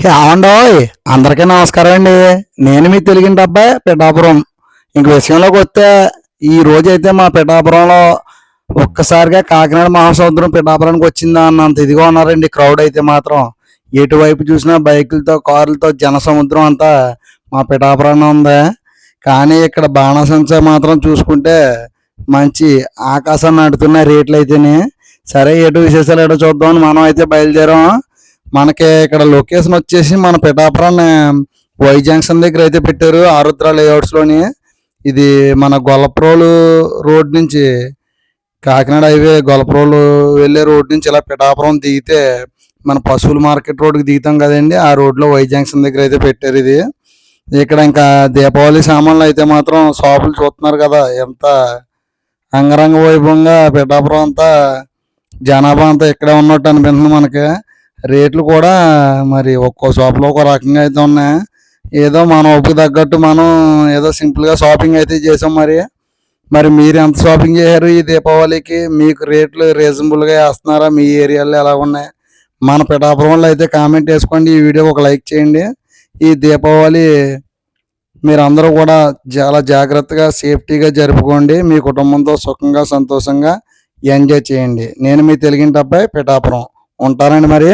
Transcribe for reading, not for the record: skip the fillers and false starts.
ఏమండోయ్, అందరికీ నమస్కారం అండి. నేను మీ తెలుగింటి అబ్బాయి పిఠాపురం. ఇంక విషయంలోకి వస్తే ఈ రోజైతే మా పిఠాపురంలో ఒక్కసారిగా కాకినాడ మహాసముద్రం పిఠాపురానికి వచ్చిందా అన్నంత ఇదిగా ఉన్నారండి. క్రౌడ్ అయితే మాత్రం ఎటువైపు చూసినా బైకులతో కారులతో జన సముద్రం అంతా మా పిఠాపురాన్ని ఉంది. కానీ ఇక్కడ బాణాసంచా మాత్రం చూసుకుంటే మంచి ఆకాశాన్ని అడుతున్న రేట్లు అయితేనే. సరే, ఎటు విశేషాలు ఏటో చూద్దామని మనం అయితే బయలుదేరాం. మనకి ఇక్కడ లొకేషన్ వచ్చేసి మన పిఠాపురాన్ని వై జంక్షన్ దగ్గర అయితే పెట్టారు, ఆరుద్ర లేఅవుట్స్లోని. ఇది మన గొల్లప్రోలు రోడ్ నుంచి, కాకినాడ హైవే గొల్లప్రోలు వెళ్ళే రోడ్ నుంచి ఇలా పిఠాపురం దిగితే మన పశువుల మార్కెట్ రోడ్కి దిగుతాం కదండి, ఆ రోడ్లో వై జంక్షన్ దగ్గర అయితే పెట్టారు ఇది. ఇక్కడ ఇంకా దీపావళి సామాన్లు అయితే మాత్రం షాపులు చూస్తున్నారు కదా, ఎంత అంగరంగ వైభవంగా పిఠాపురం అంతా జనాభా అంతా ఇక్కడే ఉన్నట్టు అనిపిస్తుంది మనకి. రేట్లు కూడా మరి ఒక్కో షాప్లో ఒక రకంగా అయితే ఉన్నాయి. ఏదో మన ఒప్పుకు తగ్గట్టు మనం ఏదో సింపుల్గా షాపింగ్ అయితే చేసాం. మరి మీరు ఎంత షాపింగ్ చేశారు ఈ దీపావళికి? మీకు రేట్లు రీజనబుల్గా వేస్తున్నారా? మీ ఏరియాలో ఎలా ఉన్నాయి? మన పిఠాపురంలో అయితే కామెంట్ వేసుకోండి, ఈ వీడియోకి ఒక లైక్ చేయండి. ఈ దీపావళి మీరందరూ కూడా చాలా జాగ్రత్తగా సేఫ్టీగా జరుపుకోండి. మీ కుటుంబంతో సుఖంగా సంతోషంగా ఎంజాయ్ చేయండి. నేను మీ తెలుగింటి అబ్బాయి పిఠాపురం. ఉంటానండి మరి.